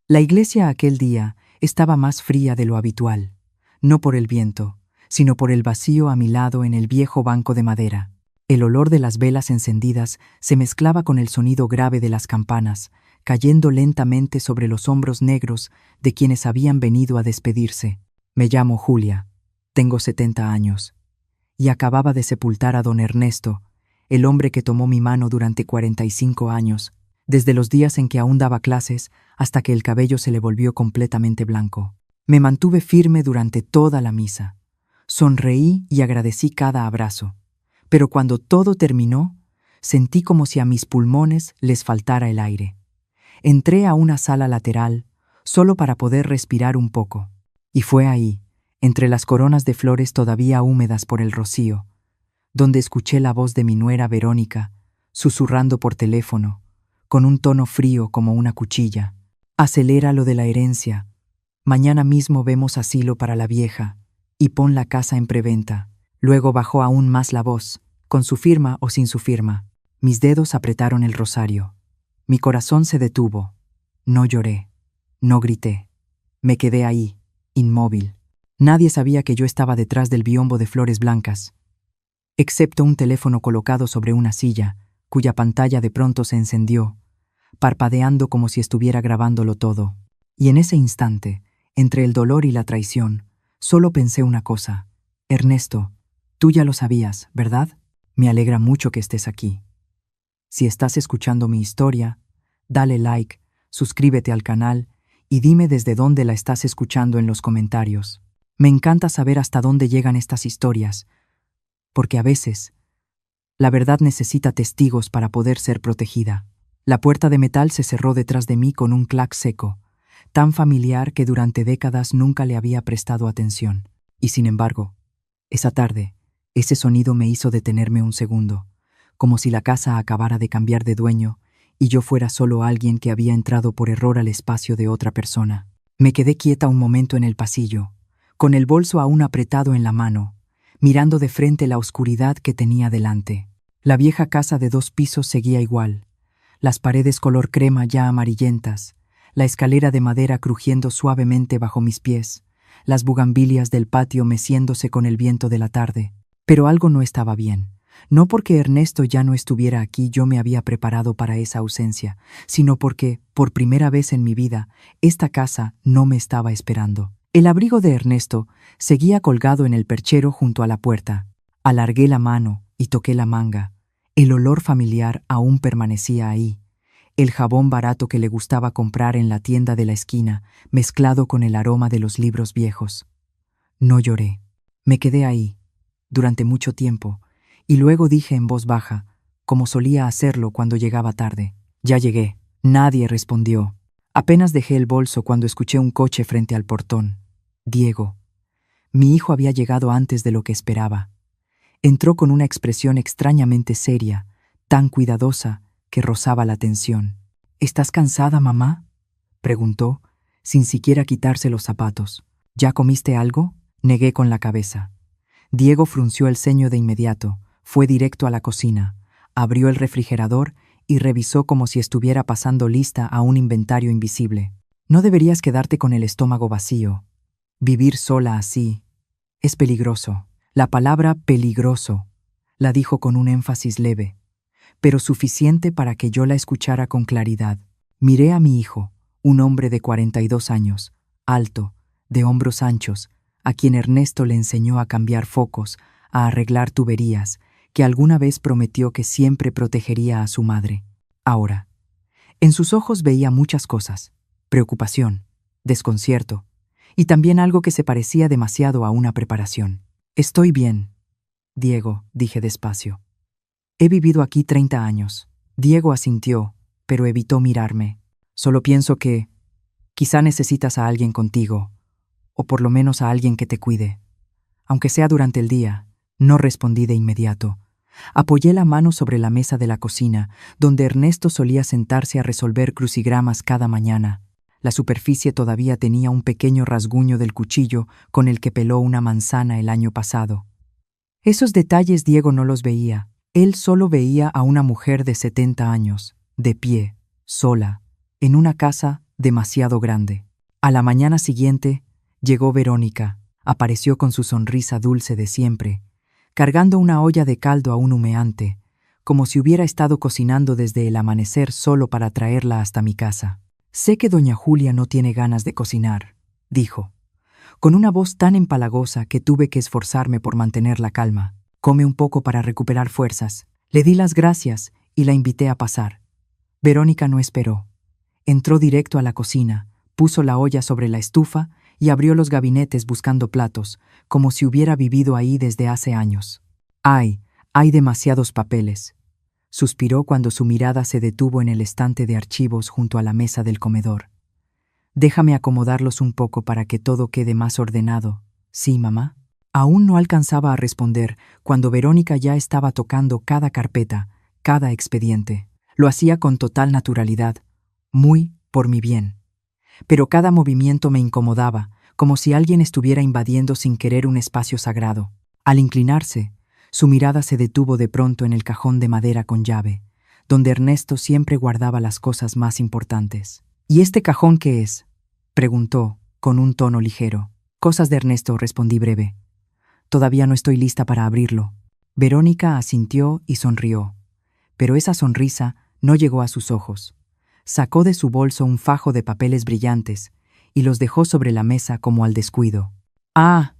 La iglesia aquel día estaba más fría de lo habitual, no por el viento, sino por el vacío a mi lado en el viejo banco de madera. El olor de las velas encendidas se mezclaba con el sonido grave de las campanas, cayendo lentamente sobre los hombros negros de quienes habían venido a despedirse. Me llamo Julia, tengo 70 años, y acababa de sepultar a don Ernesto, el hombre que tomó mi mano durante 45 años, desde los días en que aún daba clases hasta que el cabello se le volvió completamente blanco. Me mantuve firme durante toda la misa. Sonreí y agradecí cada abrazo. Pero cuando todo terminó, sentí como si a mis pulmones les faltara el aire. Entré a una sala lateral, solo para poder respirar un poco. Y fue ahí, entre las coronas de flores todavía húmedas por el rocío, donde escuché la voz de mi nuera Verónica, susurrando por teléfono, con un tono frío como una cuchilla. Acelera lo de la herencia. Mañana mismo vemos asilo para la vieja, y pon la casa en preventa. Luego bajó aún más la voz, con su firma o sin su firma. Mis dedos apretaron el rosario. Mi corazón se detuvo. No lloré, no grité. Me quedé ahí, inmóvil. Nadie sabía que yo estaba detrás del biombo de flores blancas, excepto un teléfono colocado sobre una silla, cuya pantalla de pronto se encendió, parpadeando como si estuviera grabándolo todo. Y en ese instante, entre el dolor y la traición, solo pensé una cosa. Ernesto, tú ya lo sabías, ¿verdad? Me alegra mucho que estés aquí. Si estás escuchando mi historia, dale like, suscríbete al canal y dime desde dónde la estás escuchando en los comentarios. Me encanta saber hasta dónde llegan estas historias, porque a veces la verdad necesita testigos para poder ser protegida. La puerta de metal se cerró detrás de mí con un clac seco, tan familiar que durante décadas nunca le había prestado atención. Y sin embargo, esa tarde, ese sonido me hizo detenerme un segundo, como si la casa acabara de cambiar de dueño y yo fuera solo alguien que había entrado por error al espacio de otra persona. Me quedé quieta un momento en el pasillo, con el bolso aún apretado en la mano, mirando de frente la oscuridad que tenía delante. La vieja casa de 2 pisos seguía igual, las paredes color crema ya amarillentas, la escalera de madera crujiendo suavemente bajo mis pies, las bugambilias del patio meciéndose con el viento de la tarde. Pero algo no estaba bien. No porque Ernesto ya no estuviera aquí yo me había preparado para esa ausencia, sino porque, por primera vez en mi vida, esta casa no me estaba esperando. El abrigo de Ernesto seguía colgado en el perchero junto a la puerta. Alargué la mano y toqué la manga. El olor familiar aún permanecía ahí. El jabón barato que le gustaba comprar en la tienda de la esquina, mezclado con el aroma de los libros viejos. No lloré. Me quedé ahí, durante mucho tiempo, y luego dije en voz baja, como solía hacerlo cuando llegaba tarde: «Ya llegué». Nadie respondió. Apenas dejé el bolso cuando escuché un coche frente al portón. Diego. Mi hijo había llegado antes de lo que esperaba. Entró con una expresión extrañamente seria, tan cuidadosa que rozaba la tensión. «¿Estás cansada, mamá?», preguntó, sin siquiera quitarse los zapatos. «¿Ya comiste algo?». Negué con la cabeza. Diego frunció el ceño de inmediato, fue directo a la cocina, abrió el refrigerador y revisó como si estuviera pasando lista a un inventario invisible. «No deberías quedarte con el estómago vacío. Vivir sola así es peligroso». La palabra peligroso la dijo con un énfasis leve, pero suficiente para que yo la escuchara con claridad. Miré a mi hijo, un hombre de 42 años, alto, de hombros anchos, a quien Ernesto le enseñó a cambiar focos, a arreglar tuberías, que alguna vez prometió que siempre protegería a su madre. Ahora, en sus ojos veía muchas cosas: preocupación, desconcierto, y también algo que se parecía demasiado a una preparación. «Estoy bien, Diego», dije despacio. «He vivido aquí 30 años». Diego asintió, pero evitó mirarme. «Solo pienso que quizá necesitas a alguien contigo, o por lo menos a alguien que te cuide. Aunque sea durante el día». No respondí de inmediato. Apoyé la mano sobre la mesa de la cocina, donde Ernesto solía sentarse a resolver crucigramas cada mañana. La superficie todavía tenía un pequeño rasguño del cuchillo con el que peló una manzana el año pasado. Esos detalles Diego no los veía. Él solo veía a una mujer de 70 años, de pie, sola, en una casa demasiado grande. A la mañana siguiente, llegó Verónica. Apareció con su sonrisa dulce de siempre, cargando una olla de caldo aún humeante, como si hubiera estado cocinando desde el amanecer solo para traerla hasta mi casa. «Sé que doña Julia no tiene ganas de cocinar», dijo, con una voz tan empalagosa que tuve que esforzarme por mantener la calma. «Come un poco para recuperar fuerzas». Le di las gracias y la invité a pasar. Verónica no esperó. Entró directo a la cocina, puso la olla sobre la estufa y abrió los gabinetes buscando platos, como si hubiera vivido ahí desde hace años. «Hay demasiados papeles», suspiró cuando su mirada se detuvo en el estante de archivos junto a la mesa del comedor. «Déjame acomodarlos un poco para que todo quede más ordenado. ¿Sí, mamá?» Aún no alcanzaba a responder cuando Verónica ya estaba tocando cada carpeta, cada expediente. Lo hacía con total naturalidad, muy por mi bien. Pero cada movimiento me incomodaba, como si alguien estuviera invadiendo sin querer un espacio sagrado. Al inclinarse, su mirada se detuvo de pronto en el cajón de madera con llave, donde Ernesto siempre guardaba las cosas más importantes. «¿Y este cajón qué es?», preguntó, con un tono ligero. «Cosas de Ernesto», respondí breve. «Todavía no estoy lista para abrirlo». Verónica asintió y sonrió, pero esa sonrisa no llegó a sus ojos. Sacó de su bolso un fajo de papeles brillantes y los dejó sobre la mesa como al descuido. «Ah,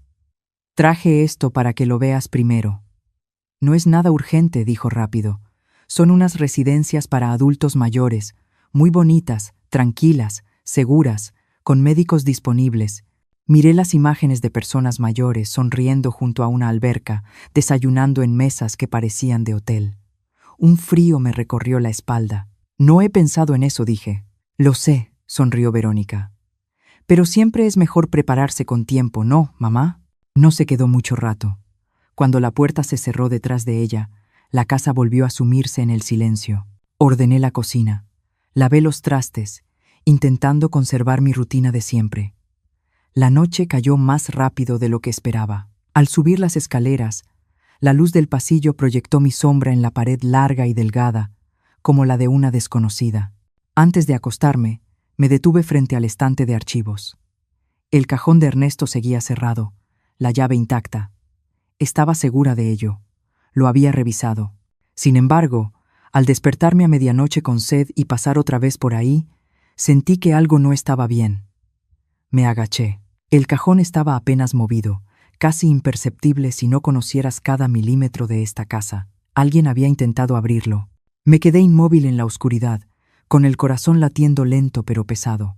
traje esto para que lo veas primero». «No es nada urgente», dijo rápido. «Son unas residencias para adultos mayores, muy bonitas, tranquilas, seguras, con médicos disponibles». Miré las imágenes de personas mayores sonriendo junto a una alberca, desayunando en mesas que parecían de hotel. Un frío me recorrió la espalda. «No he pensado en eso», dije. «Lo sé», sonrió Verónica. «Pero siempre es mejor prepararse con tiempo, ¿no, mamá?» No se quedó mucho rato. Cuando la puerta se cerró detrás de ella, la casa volvió a sumirse en el silencio. Ordené la cocina, lavé los trastes, intentando conservar mi rutina de siempre. La noche cayó más rápido de lo que esperaba. Al subir las escaleras, la luz del pasillo proyectó mi sombra en la pared larga y delgada, como la de una desconocida. Antes de acostarme, me detuve frente al estante de archivos. El cajón de Ernesto seguía cerrado, la llave intacta. Estaba segura de ello. Lo había revisado. Sin embargo, al despertarme a medianoche con sed y pasar otra vez por ahí, sentí que algo no estaba bien. Me agaché. El cajón estaba apenas movido, casi imperceptible si no conocieras cada milímetro de esta casa. Alguien había intentado abrirlo. Me quedé inmóvil en la oscuridad, con el corazón latiendo lento pero pesado.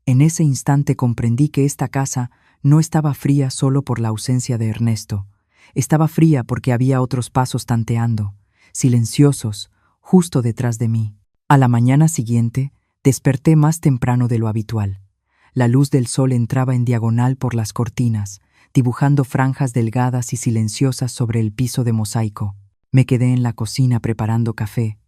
En ese instante comprendí que esta casa no estaba fría solo por la ausencia de Ernesto. Estaba fría porque había otros pasos tanteando, silenciosos, justo detrás de mí. A la mañana siguiente, desperté más temprano de lo habitual. La luz del sol entraba en diagonal por las cortinas, dibujando franjas delgadas y silenciosas sobre el piso de mosaico. Me quedé en la cocina preparando café,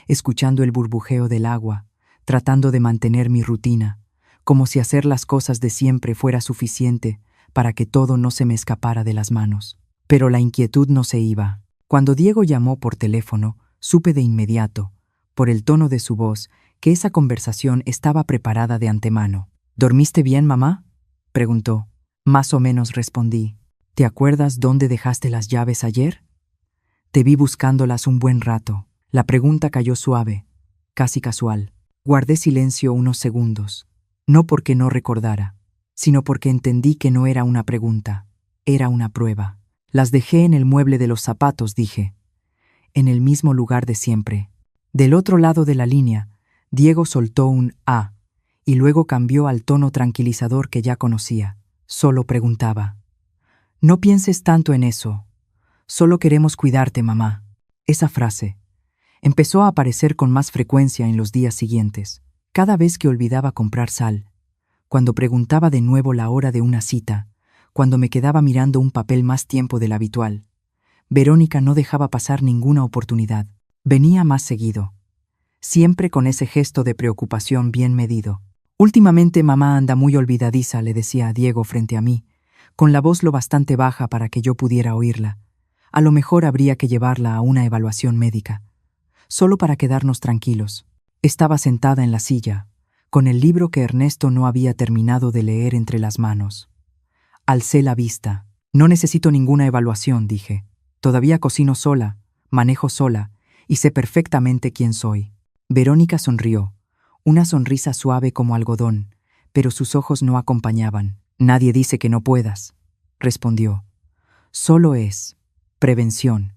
escuchando el burbujeo del agua, tratando de mantener mi rutina, como si hacer las cosas de siempre fuera suficiente para que todo no se me escapara de las manos. Pero la inquietud no se iba. Cuando Diego llamó por teléfono, supe de inmediato, por el tono de su voz, que esa conversación estaba preparada de antemano. «¿Dormiste bien, mamá?», preguntó. «Más o menos», respondí. «¿Te acuerdas dónde dejaste las llaves ayer?» «Te vi buscándolas un buen rato». La pregunta cayó suave, casi casual. Guardé silencio unos segundos, no porque no recordara, sino porque entendí que no era una pregunta, era una prueba. «Las dejé en el mueble de los zapatos», dije. «En el mismo lugar de siempre». Del otro lado de la línea, Diego soltó un «ah», y luego cambió al tono tranquilizador que ya conocía. Solo preguntaba: «No pienses tanto en eso. Solo queremos cuidarte, mamá». Esa frase empezó a aparecer con más frecuencia en los días siguientes. Cada vez que olvidaba comprar sal, cuando preguntaba de nuevo la hora de una cita, cuando me quedaba mirando un papel más tiempo del habitual, Verónica no dejaba pasar ninguna oportunidad. Venía más seguido, siempre con ese gesto de preocupación bien medido. «Últimamente mamá anda muy olvidadiza», le decía a Diego frente a mí, con la voz lo bastante baja para que yo pudiera oírla. «A lo mejor habría que llevarla a una evaluación médica, solo para quedarnos tranquilos». Estaba sentada en la silla, con el libro que Ernesto no había terminado de leer entre las manos. Alcé la vista. No necesito ninguna evaluación, dije. Todavía cocino sola, manejo sola, y sé perfectamente quién soy. Verónica sonrió, una sonrisa suave como algodón, pero sus ojos no acompañaban. Nadie dice que no puedas, respondió. Solo es prevención.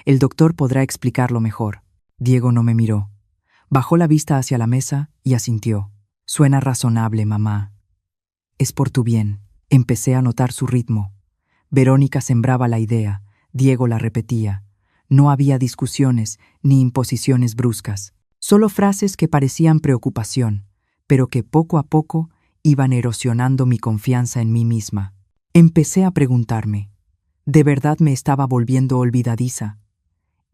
El doctor podrá explicarlo mejor. Diego no me miró. Bajó la vista hacia la mesa y asintió. Suena razonable, mamá. Es por tu bien. Empecé a notar su ritmo. Verónica sembraba la idea, Diego la repetía. No había discusiones ni imposiciones bruscas, solo frases que parecían preocupación, pero que poco a poco iban erosionando mi confianza en mí misma. Empecé a preguntarme, ¿de verdad me estaba volviendo olvidadiza?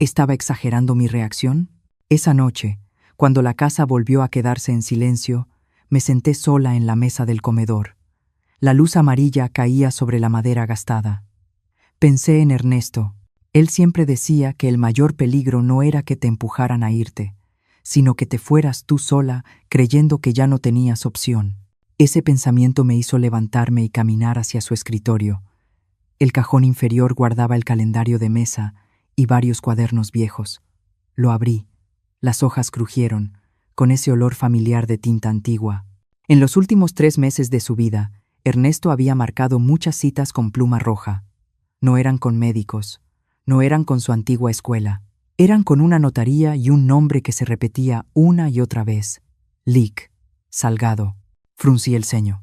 ¿Estaba exagerando mi reacción? Esa noche, cuando la casa volvió a quedarse en silencio, me senté sola en la mesa del comedor. La luz amarilla caía sobre la madera gastada. Pensé en Ernesto. Él siempre decía que el mayor peligro no era que te empujaran a irte, sino que te fueras tú sola creyendo que ya no tenías opción. Ese pensamiento me hizo levantarme y caminar hacia su escritorio. El cajón inferior guardaba el calendario de mesa y varios cuadernos viejos. Lo abrí. Las hojas crujieron, con ese olor familiar de tinta antigua. En los últimos 3 meses de su vida, Ernesto había marcado muchas citas con pluma roja. No eran con médicos, no eran con su antigua escuela. Eran con una notaría y un nombre que se repetía una y otra vez. Lic, Salgado. Fruncí el ceño.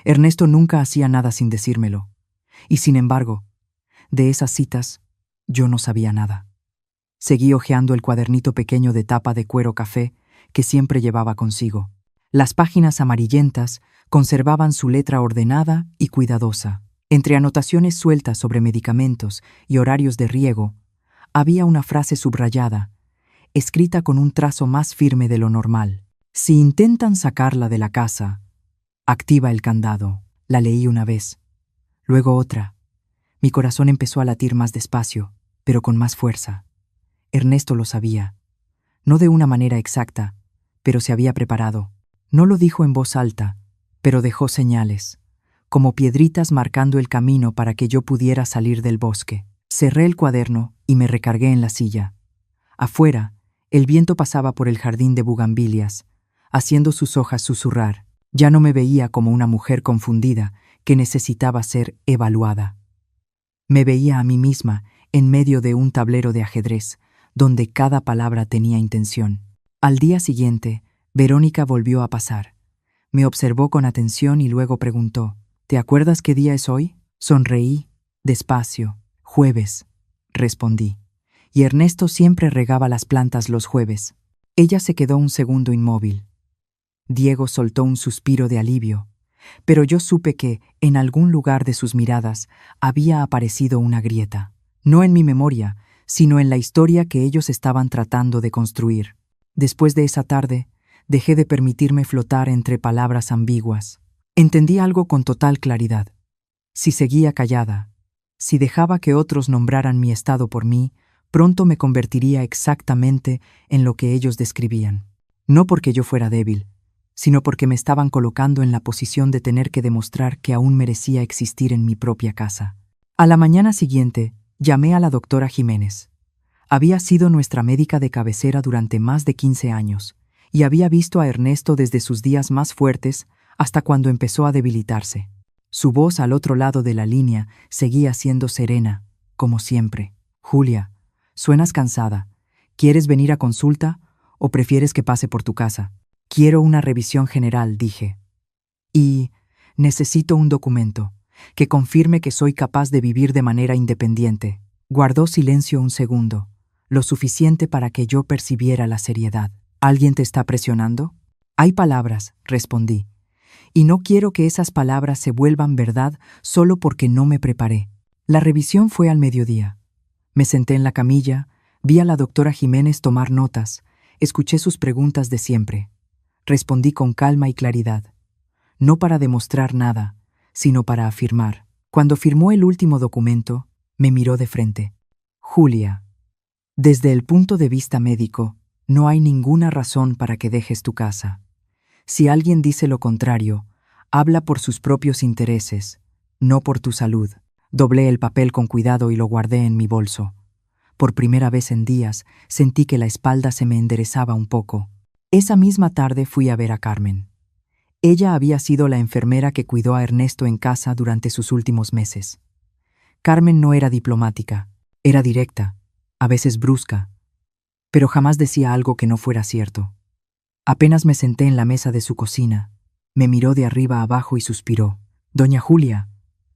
Ernesto nunca hacía nada sin decírmelo. Y sin embargo, de esas citas, yo no sabía nada. Seguí hojeando el cuadernito pequeño de tapa de cuero café que siempre llevaba consigo. Las páginas amarillentas conservaban su letra ordenada y cuidadosa. Entre anotaciones sueltas sobre medicamentos y horarios de riego, había una frase subrayada, escrita con un trazo más firme de lo normal. Si intentan sacarla de la casa, activa el candado. La leí una vez, luego otra. Mi corazón empezó a latir más despacio, pero con más fuerza. Ernesto lo sabía. No de una manera exacta, pero se había preparado. No lo dijo en voz alta, pero dejó señales, como piedritas marcando el camino para que yo pudiera salir del bosque. Cerré el cuaderno y me recargué en la silla. Afuera, el viento pasaba por el jardín de bugambilias, haciendo sus hojas susurrar. Ya no me veía como una mujer confundida que necesitaba ser evaluada. Me veía a mí misma en medio de un tablero de ajedrez, donde cada palabra tenía intención. Al día siguiente, Verónica volvió a pasar. Me observó con atención y luego preguntó, ¿te acuerdas qué día es hoy? Sonreí, despacio. Jueves, respondí. Y Ernesto siempre regaba las plantas los jueves. Ella se quedó un segundo inmóvil. Diego soltó un suspiro de alivio, pero yo supe que, en algún lugar de sus miradas, había aparecido una grieta. No en mi memoria, sino en la historia que ellos estaban tratando de construir. Después de esa tarde, dejé de permitirme flotar entre palabras ambiguas. Entendí algo con total claridad. Si seguía callada, si dejaba que otros nombraran mi estado por mí, pronto me convertiría exactamente en lo que ellos describían. No porque yo fuera débil, sino porque me estaban colocando en la posición de tener que demostrar que aún merecía existir en mi propia casa. A la mañana siguiente, llamé a la doctora Jiménez. Había sido nuestra médica de cabecera durante más de 15 años, y había visto a Ernesto desde sus días más fuertes hasta cuando empezó a debilitarse. Su voz al otro lado de la línea seguía siendo serena, como siempre. Julia, suenas cansada. ¿Quieres venir a consulta o prefieres que pase por tu casa? Quiero una revisión general, dije. Y necesito un documento que confirme que soy capaz de vivir de manera independiente. Guardó silencio un segundo, lo suficiente para que yo percibiera la seriedad. ¿Alguien te está presionando? Hay palabras, respondí, y no quiero que esas palabras se vuelvan verdad solo porque no me preparé. La revisión fue al mediodía. Me senté en la camilla, vi a la doctora Jiménez tomar notas, escuché sus preguntas de siempre. Respondí con calma y claridad, no para demostrar nada, sino para afirmar. Cuando firmó el último documento, me miró de frente. Julia, desde el punto de vista médico, no hay ninguna razón para que dejes tu casa. Si alguien dice lo contrario, habla por sus propios intereses, no por tu salud. Doblé el papel con cuidado y lo guardé en mi bolso. Por primera vez en días, sentí que la espalda se me enderezaba un poco. Esa misma tarde fui a ver a Carmen. Ella había sido la enfermera que cuidó a Ernesto en casa durante sus últimos meses. Carmen no era diplomática, era directa, a veces brusca, pero jamás decía algo que no fuera cierto. Apenas me senté en la mesa de su cocina, me miró de arriba a abajo y suspiró. «Doña Julia».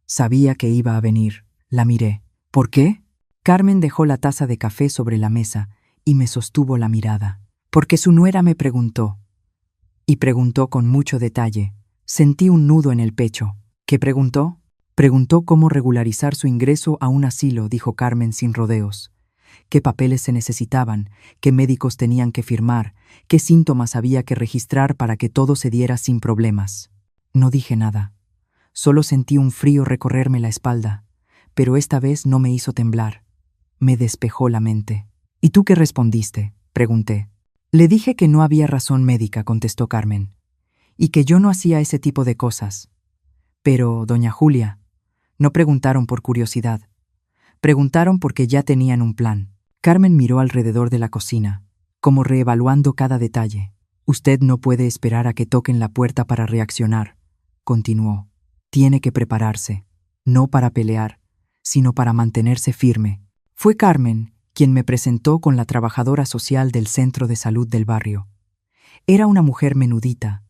Sabía que iba a venir. La miré. «¿Por qué?». Carmen dejó la taza de café sobre la mesa y me sostuvo la mirada. «Porque su nuera me preguntó». Y preguntó con mucho detalle. Sentí un nudo en el pecho. «¿Qué preguntó?». «Preguntó cómo regularizar su ingreso a un asilo», dijo Carmen sin rodeos. «Qué papeles se necesitaban, qué médicos tenían que firmar, qué síntomas había que registrar para que todo se diera sin problemas». No dije nada. Solo sentí un frío recorrerme la espalda, pero esta vez no me hizo temblar. Me despejó la mente. «¿Y tú qué respondiste?», pregunté. «Le dije que no había razón médica», contestó Carmen, «y que yo no hacía ese tipo de cosas». «Pero, doña Julia», no preguntaron por curiosidad. Preguntaron porque ya tenían un plan. Carmen miró alrededor de la cocina, como reevaluando cada detalle. «Usted no puede esperar a que toquen la puerta para reaccionar», continuó. «Tiene que prepararse, no para pelear, sino para mantenerse firme». Fue Carmen quien me presentó con la trabajadora social del centro de salud del barrio. Era una mujer menudita,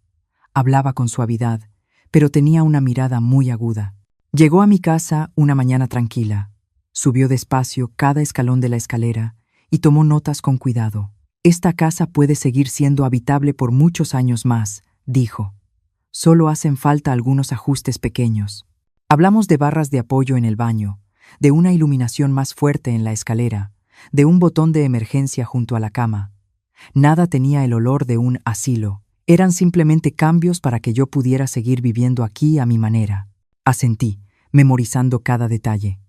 hablaba con suavidad, pero tenía una mirada muy aguda. Llegó a mi casa una mañana tranquila, subió despacio cada escalón de la escalera y tomó notas con cuidado. «Esta casa puede seguir siendo habitable por muchos años más», dijo. «Solo hacen falta algunos ajustes pequeños». Hablamos de barras de apoyo en el baño, de una iluminación más fuerte en la escalera, de un botón de emergencia junto a la cama. Nada tenía el olor de un asilo. Eran simplemente cambios para que yo pudiera seguir viviendo aquí a mi manera. Asentí, memorizando cada detalle.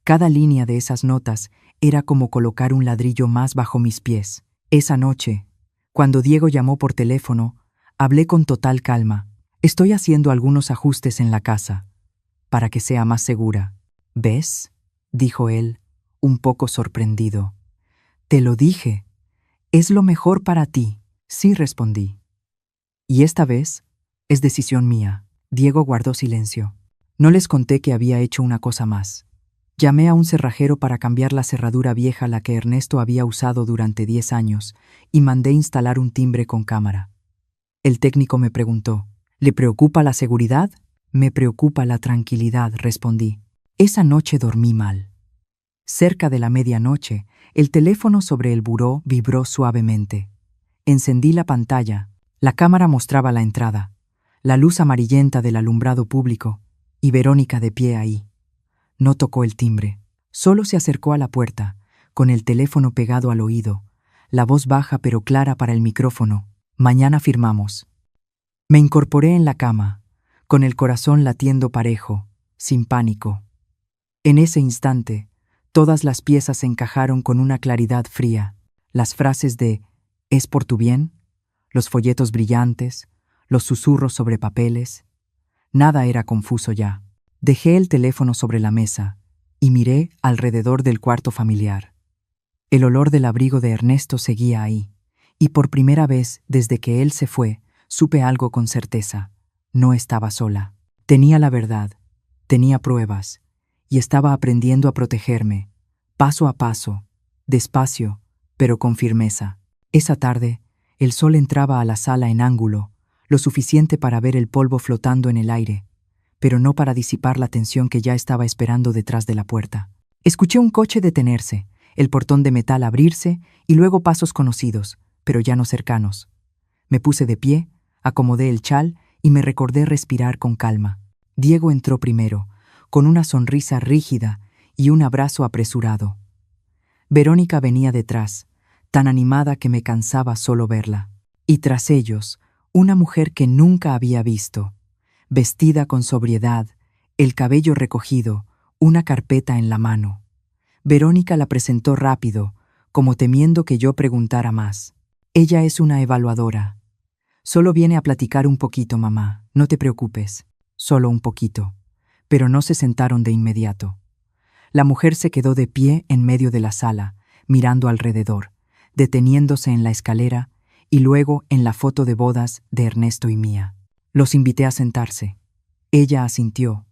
Cada línea de esas notas era como colocar un ladrillo más bajo mis pies. Esa noche, cuando Diego llamó por teléfono, hablé con total calma. «Estoy haciendo algunos ajustes en la casa, para que sea más segura». «¿Ves?», dijo él, un poco sorprendido. «Te lo dije. Es lo mejor para ti». «Sí», respondí. «Y esta vez es decisión mía». Diego guardó silencio. No les conté que había hecho una cosa más. Llamé a un cerrajero para cambiar la cerradura vieja, la que Ernesto había usado durante 10 años, y mandé instalar un timbre con cámara. El técnico me preguntó: «¿Le preocupa la seguridad?». «Me preocupa la tranquilidad», respondí. Esa noche dormí mal. Cerca de la medianoche, el teléfono sobre el buró vibró suavemente. Encendí la pantalla. La cámara mostraba la entrada, la luz amarillenta del alumbrado público, y Verónica de pie ahí. No tocó el timbre. Solo se acercó a la puerta, con el teléfono pegado al oído, la voz baja pero clara para el micrófono. «Mañana firmamos». Me incorporé en la cama, con el corazón latiendo parejo, sin pánico. En ese instante, todas las piezas se encajaron con una claridad fría. Las frases de «¿es por tu bien?», los folletos brillantes, los susurros sobre papeles. Nada era confuso ya. Dejé el teléfono sobre la mesa y miré alrededor del cuarto familiar. El olor del abrigo de Ernesto seguía ahí, y por primera vez desde que él se fue, supe algo con certeza. No estaba sola. Tenía la verdad, tenía pruebas, y estaba aprendiendo a protegerme, paso a paso, despacio, pero con firmeza. Esa tarde, el sol entraba a la sala en ángulo, lo suficiente para ver el polvo flotando en el aire, pero no para disipar la tensión que ya estaba esperando detrás de la puerta. Escuché un coche detenerse, el portón de metal abrirse y luego pasos conocidos, pero ya no cercanos. Me puse de pie, acomodé el chal y me recordé respirar con calma. Diego entró primero, con una sonrisa rígida y un abrazo apresurado. Verónica venía detrás, tan animada que me cansaba solo verla. Y tras ellos, una mujer que nunca había visto, vestida con sobriedad, el cabello recogido, una carpeta en la mano. Verónica la presentó rápido, como temiendo que yo preguntara más. «Ella es una evaluadora. Solo viene a platicar un poquito, mamá. No te preocupes. Solo un poquito. Pero no se sentaron de inmediato. La mujer se quedó de pie en medio de la sala, mirando alrededor, deteniéndose en la escalera y luego en la foto de bodas de Ernesto y mía. Los invité a sentarse. Ella asintió,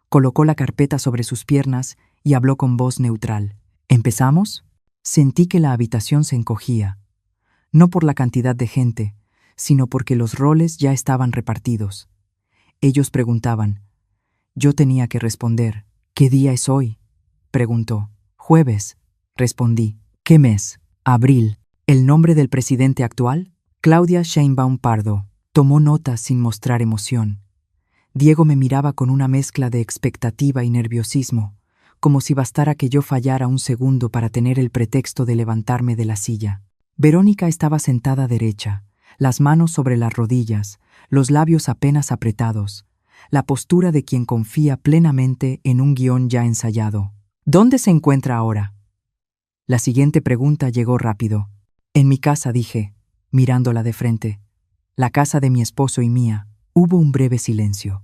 colocó la carpeta sobre sus piernas y habló con voz neutral. ¿Empezamos? Sentí que la habitación se encogía, no por la cantidad de gente, sino porque los roles ya estaban repartidos. Ellos preguntaban. Yo tenía que responder. ¿Qué día es hoy? Preguntó. Jueves, respondí. ¿Qué mes? Abril. ¿El nombre del presidente actual? Claudia Sheinbaum Pardo. Tomó nota sin mostrar emoción. Diego me miraba con una mezcla de expectativa y nerviosismo, como si bastara que yo fallara un segundo para tener el pretexto de levantarme de la silla. Verónica estaba sentada derecha, las manos sobre las rodillas, los labios apenas apretados, la postura de quien confía plenamente en un guión ya ensayado. ¿Dónde se encuentra ahora? La siguiente pregunta llegó rápido. En mi casa, dije, mirándola de frente. La casa de mi esposo y mía. Hubo un breve silencio.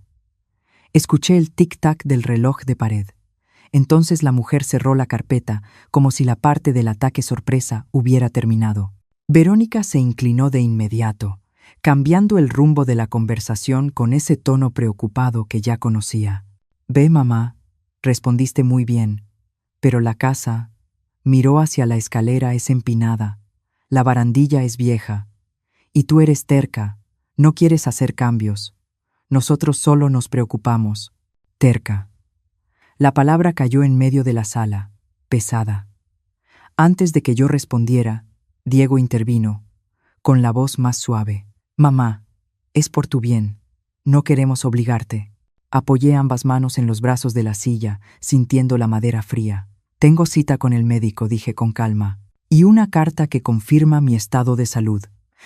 Escuché el tic-tac del reloj de pared. Entonces la mujer cerró la carpeta, como si la parte del ataque sorpresa hubiera terminado. Verónica se inclinó de inmediato, cambiando el rumbo de la conversación con ese tono preocupado que ya conocía. Ve, mamá, respondiste muy bien, pero la casa, miró hacia la escalera, es empinada, la barandilla es vieja, y tú eres terca, no quieres hacer cambios. Nosotros solo nos preocupamos. Terca. La palabra cayó en medio de la sala, pesada. Antes de que yo respondiera, Diego intervino, con la voz más suave. Mamá, es por tu bien. No queremos obligarte. Apoyé ambas manos en los brazos de la silla, sintiendo la madera fría. Tengo cita con el médico, dije con calma, y una carta que confirma mi estado de salud.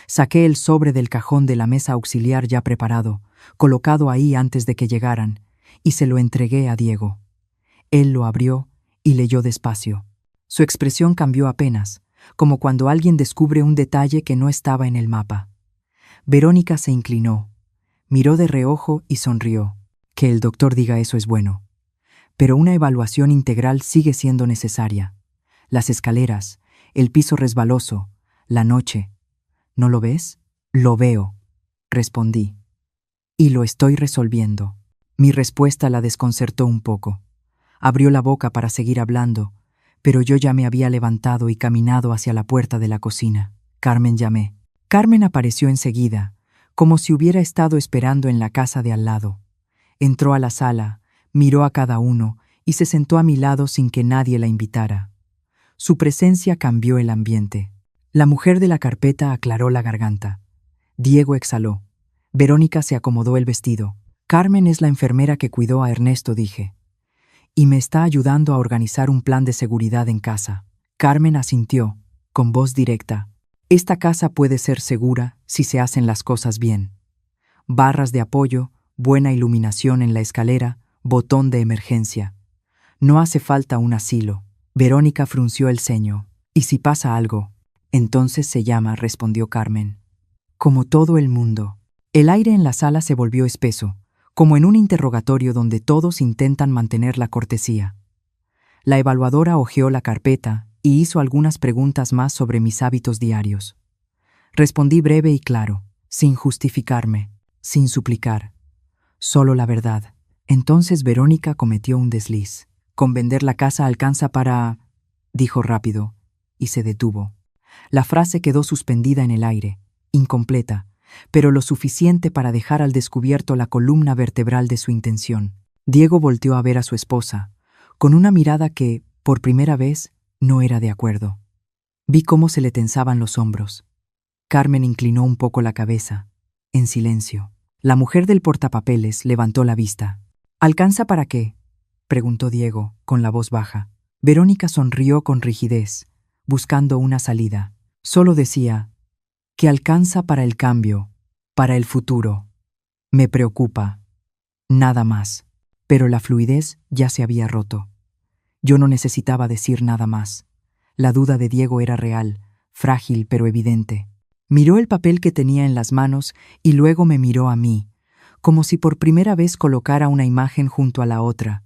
Saqué el sobre del cajón de la mesa auxiliar ya preparado, colocado ahí antes de que llegaran, y se lo entregué a Diego. Él lo abrió y leyó despacio. Su expresión cambió apenas, como cuando alguien descubre un detalle que no estaba en el mapa. Verónica se inclinó, miró de reojo y sonrió. Que el doctor diga eso es bueno. Pero una evaluación integral sigue siendo necesaria. Las escaleras, el piso resbaloso, la noche. ¿No lo ves? Lo veo, respondí. Y lo estoy resolviendo. Mi respuesta la desconcertó un poco. Abrió la boca para seguir hablando, pero yo ya me había levantado y caminado hacia la puerta de la cocina. Carmen llamé. Carmen apareció enseguida, como si hubiera estado esperando en la casa de al lado. Entró a la sala, miró a cada uno y se sentó a mi lado sin que nadie la invitara. Su presencia cambió el ambiente. La mujer de la carpeta aclaró la garganta. Diego exhaló. Verónica se acomodó el vestido. Carmen es la enfermera que cuidó a Ernesto, dije. Y me está ayudando a organizar un plan de seguridad en casa. Carmen asintió, con voz directa. Esta casa puede ser segura si se hacen las cosas bien. Barras de apoyo, buena iluminación en la escalera, botón de emergencia. No hace falta un asilo. Verónica frunció el ceño. ¿Y si pasa algo? Entonces se llama, respondió Carmen. Como todo el mundo. El aire en la sala se volvió espeso, como en un interrogatorio donde todos intentan mantener la cortesía. La evaluadora hojeó la carpeta y hizo algunas preguntas más sobre mis hábitos diarios. Respondí breve y claro, sin justificarme, sin suplicar. Solo la verdad. Entonces Verónica cometió un desliz. Con vender la casa alcanza para... dijo rápido, y se detuvo. La frase quedó suspendida en el aire, incompleta, pero lo suficiente para dejar al descubierto la columna vertebral de su intención. Diego volteó a ver a su esposa, con una mirada que, por primera vez, no era de acuerdo. Vi cómo se le tensaban los hombros. Carmen inclinó un poco la cabeza, en silencio. La mujer del portapapeles levantó la vista. ¿Alcanza para qué?, preguntó Diego, con la voz baja. Verónica sonrió con rigidez, buscando una salida. Solo decía, que alcanza para el cambio, para el futuro. Me preocupa. Nada más. Pero la fluidez ya se había roto. Yo no necesitaba decir nada más. La duda de Diego era real, frágil pero evidente. Miró el papel que tenía en las manos y luego me miró a mí, como si por primera vez colocara una imagen junto a la otra,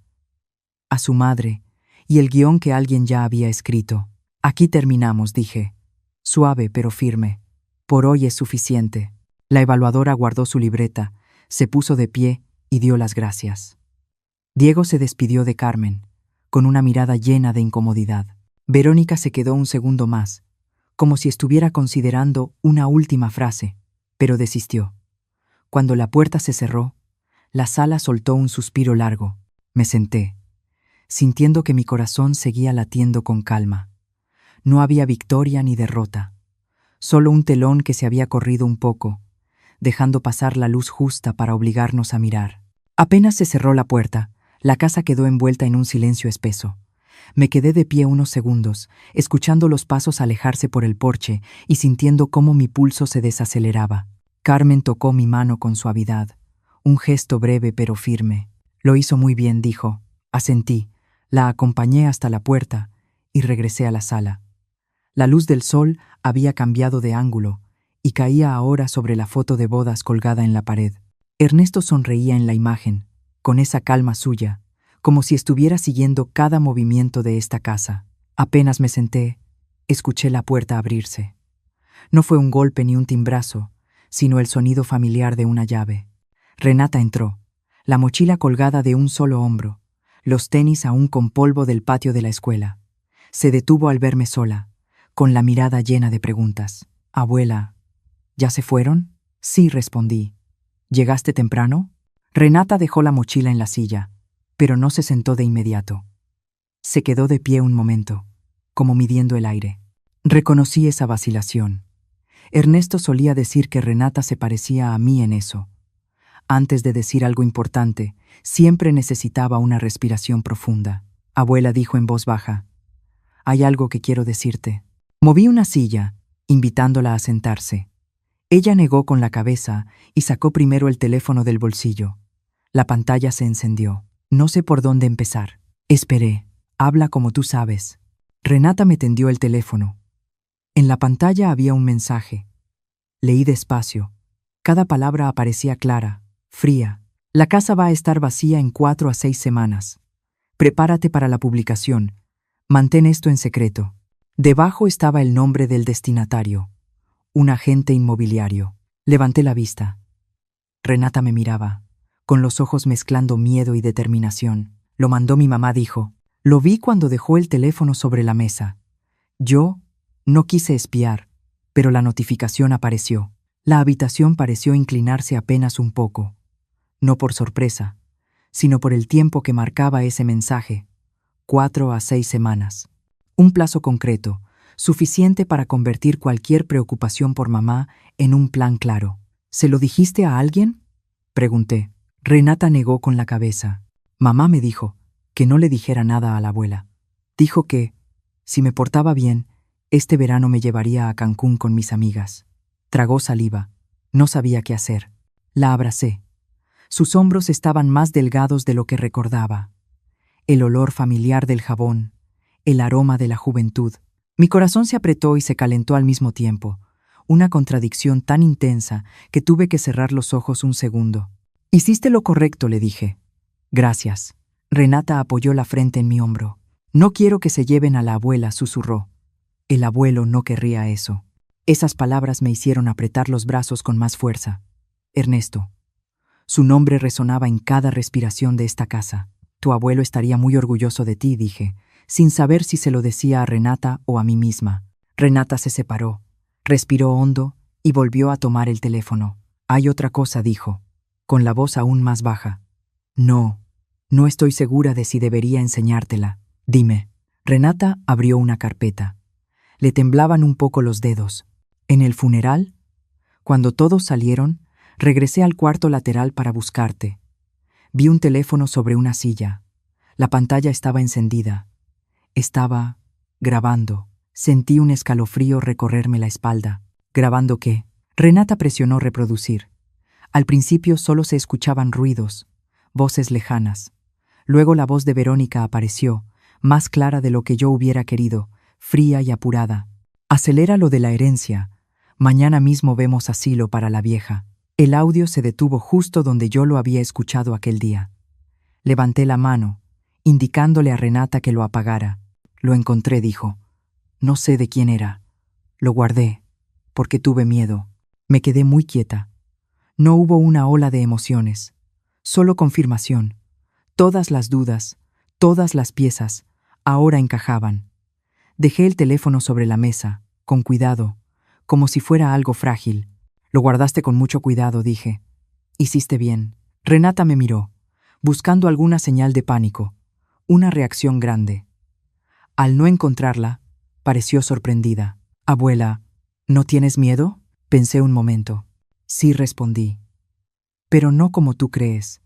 a su madre, y el guión que alguien ya había escrito. Aquí terminamos, dije. Suave pero firme. Por hoy es suficiente. La evaluadora guardó su libreta, se puso de pie y dio las gracias. Diego se despidió de Carmen, con una mirada llena de incomodidad. Verónica se quedó un segundo más, como si estuviera considerando una última frase, pero desistió. Cuando la puerta se cerró, la sala soltó un suspiro largo. Me senté, sintiendo que mi corazón seguía latiendo con calma. No había victoria ni derrota, solo un telón que se había corrido un poco, dejando pasar la luz justa para obligarnos a mirar. Apenas se cerró la puerta, la casa quedó envuelta en un silencio espeso. Me quedé de pie unos segundos, escuchando los pasos alejarse por el porche y sintiendo cómo mi pulso se desaceleraba. Carmen tocó mi mano con suavidad, un gesto breve pero firme. Lo hizo muy bien, dijo. Asentí, la acompañé hasta la puerta y regresé a la sala. La luz del sol había cambiado de ángulo y caía ahora sobre la foto de bodas colgada en la pared. Ernesto sonreía en la imagen, con esa calma suya, como si estuviera siguiendo cada movimiento de esta casa. Apenas me senté, escuché la puerta abrirse. No fue un golpe ni un timbrazo, sino el sonido familiar de una llave. Renata entró, la mochila colgada de un solo hombro, los tenis aún con polvo del patio de la escuela. Se detuvo al verme sola, con la mirada llena de preguntas. «Abuela, ¿ya se fueron?» «Sí», respondí. «¿Llegaste temprano?» Renata dejó la mochila en la silla, pero no se sentó de inmediato. Se quedó de pie un momento, como midiendo el aire. Reconocí esa vacilación. Ernesto solía decir que Renata se parecía a mí en eso. Antes de decir algo importante, siempre necesitaba una respiración profunda. «Abuela», dijo en voz baja, «hay algo que quiero decirte». Moví una silla, invitándola a sentarse. Ella negó con la cabeza y sacó primero el teléfono del bolsillo. La pantalla se encendió. No sé por dónde empezar. Esperé. «Habla como tú sabes». Renata me tendió el teléfono. En la pantalla había un mensaje. Leí despacio. Cada palabra aparecía clara, fría. «La casa va a estar vacía en 4 a 6 semanas. Prepárate para la publicación. Mantén esto en secreto». Debajo estaba el nombre del destinatario, un agente inmobiliario. Levanté la vista. Renata me miraba, con los ojos mezclando miedo y determinación. «Lo mandó mi mamá», dijo. Lo vi cuando dejó el teléfono sobre la mesa. Yo no quise espiar, pero la notificación apareció. La habitación pareció inclinarse apenas un poco. No por sorpresa, sino por el tiempo que marcaba ese mensaje. 4 a 6 semanas. Un plazo concreto, suficiente para convertir cualquier preocupación por mamá en un plan claro. «¿Se lo dijiste a alguien?», pregunté. Renata negó con la cabeza. «Mamá me dijo que no le dijera nada a la abuela. Dijo que, si me portaba bien, este verano me llevaría a Cancún con mis amigas». Tragó saliva. No sabía qué hacer. La abracé. Sus hombros estaban más delgados de lo que recordaba. El olor familiar del jabón, el aroma de la juventud. Mi corazón se apretó y se calentó al mismo tiempo, una contradicción tan intensa que tuve que cerrar los ojos un segundo. «Hiciste lo correcto», le dije. «Gracias». Renata apoyó la frente en mi hombro. «No quiero que se lleven a la abuela», susurró. El abuelo no querría eso. Esas palabras me hicieron apretar los brazos con más fuerza. Ernesto. Su nombre resonaba en cada respiración de esta casa. «Tu abuelo estaría muy orgulloso de ti», dije, sin saber si se lo decía a Renata o a mí misma. Renata se separó, respiró hondo y volvió a tomar el teléfono. «Hay otra cosa», dijo, con la voz aún más baja. No estoy segura de si debería enseñártela. Dime». Renata abrió una carpeta. Le temblaban un poco los dedos. «En el funeral, cuando todos salieron, regresé al cuarto lateral para buscarte. Vi un teléfono sobre una silla. La pantalla estaba encendida. Estaba grabando». Sentí un escalofrío recorrerme la espalda. «¿Grabando qué?». Renata presionó reproducir. Al principio solo se escuchaban ruidos, voces lejanas. Luego la voz de Verónica apareció, más clara de lo que yo hubiera querido, fría y apurada. «Acelera lo de la herencia. Mañana mismo vemos asilo para la vieja. El audio se detuvo justo donde yo lo había escuchado aquel día. Levanté la mano, indicándole a Renata que lo apagara. Lo encontré, dijo. No sé de quién era. Lo guardé, porque tuve miedo. Me quedé muy quieta. No hubo una ola de emociones, solo confirmación. Todas las dudas, todas las piezas, ahora encajaban. Dejé el teléfono sobre la mesa, con cuidado, como si fuera algo frágil. Lo guardaste con mucho cuidado, dije. Hiciste bien. Renata me miró, buscando alguna señal de pánico, una reacción grande. Al no encontrarla, pareció sorprendida. Abuela, ¿no tienes miedo? Pensé un momento. Sí, respondí. Pero no como tú crees.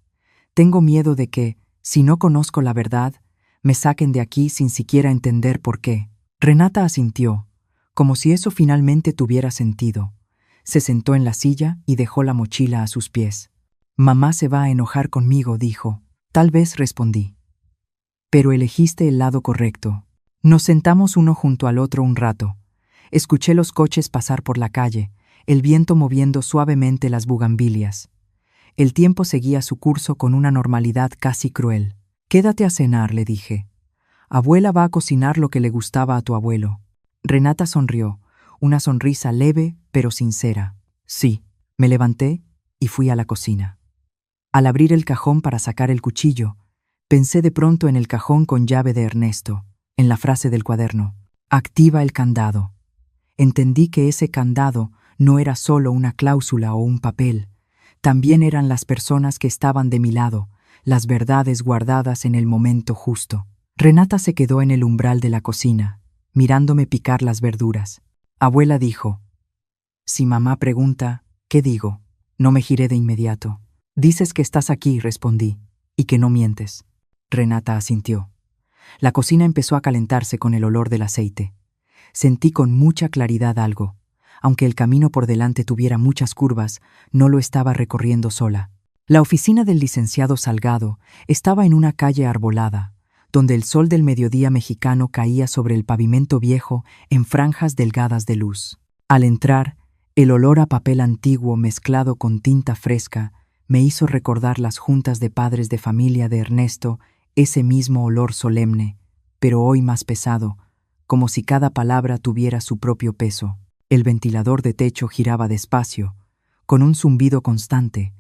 Tengo miedo de que, si no conozco la verdad, me saquen de aquí sin siquiera entender por qué. Renata asintió, como si eso finalmente tuviera sentido. Se sentó en la silla y dejó la mochila a sus pies. Mamá se va a enojar conmigo, dijo. Tal vez, respondí. Pero elegiste el lado correcto. Nos sentamos uno junto al otro un rato. Escuché los coches pasar por la calle, el viento moviendo suavemente las bugambilias. El tiempo seguía su curso con una normalidad casi cruel. Quédate a cenar, le dije. Abuela va a cocinar lo que le gustaba a tu abuelo. Renata sonrió, una sonrisa leve pero sincera. Sí, me levanté y fui a la cocina. Al abrir el cajón para sacar el cuchillo, pensé de pronto en el cajón con llave de Ernesto, en la frase del cuaderno. Activa el candado. Entendí que ese candado no era solo una cláusula o un papel, también eran las personas que estaban de mi lado, las verdades guardadas en el momento justo. Renata se quedó en el umbral de la cocina, mirándome picar las verduras. Abuela dijo, si mamá pregunta, ¿qué digo? No me giré de inmediato. Dices que estás aquí, respondí, y que no mientes. Renata asintió. La cocina empezó a calentarse con el olor del aceite. Sentí con mucha claridad algo. Aunque el camino por delante tuviera muchas curvas, no lo estaba recorriendo sola. La oficina del licenciado Salgado estaba en una calle arbolada, donde el sol del mediodía mexicano caía sobre el pavimento viejo en franjas delgadas de luz. Al entrar, el olor a papel antiguo mezclado con tinta fresca me hizo recordar las juntas de padres de familia de Ernesto, ese mismo olor solemne, pero hoy más pesado, como si cada palabra tuviera su propio peso. El ventilador de techo giraba despacio, con un zumbido constante,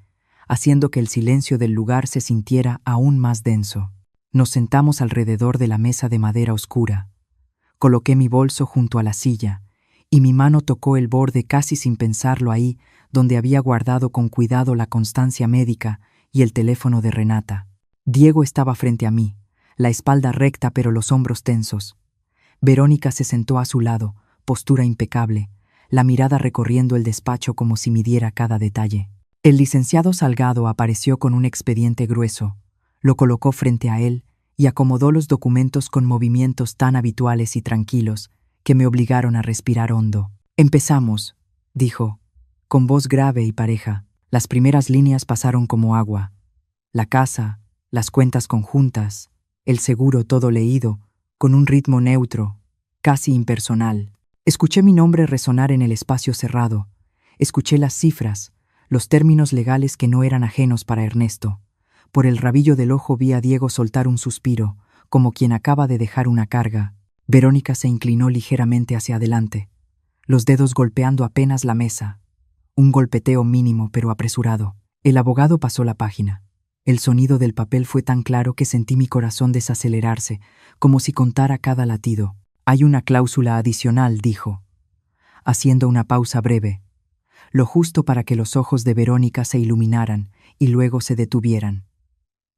haciendo que el silencio del lugar se sintiera aún más denso. Nos sentamos alrededor de la mesa de madera oscura. Coloqué mi bolso junto a la silla, y mi mano tocó el borde casi sin pensarlo ahí, donde había guardado con cuidado la constancia médica y el teléfono de Renata. Diego estaba frente a mí, la espalda recta pero los hombros tensos. Verónica se sentó a su lado, postura impecable, la mirada recorriendo el despacho como si midiera cada detalle. El licenciado Salgado apareció con un expediente grueso, lo colocó frente a él y acomodó los documentos con movimientos tan habituales y tranquilos que me obligaron a respirar hondo. Empezamos, dijo, con voz grave y pareja. Las primeras líneas pasaron como agua. La casa, las cuentas conjuntas, el seguro todo leído, con un ritmo neutro, casi impersonal. Escuché mi nombre resonar en el espacio cerrado. Escuché las cifras, los términos legales que no eran ajenos para Ernesto. Por el rabillo del ojo vi a Diego soltar un suspiro, como quien acaba de dejar una carga. Verónica se inclinó ligeramente hacia adelante, los dedos golpeando apenas la mesa. Un golpeteo mínimo pero apresurado. El abogado pasó la página. El sonido del papel fue tan claro que sentí mi corazón desacelerarse, como si contara cada latido. Hay una cláusula adicional, dijo, haciendo una pausa breve, lo justo para que los ojos de Verónica se iluminaran y luego se detuvieran.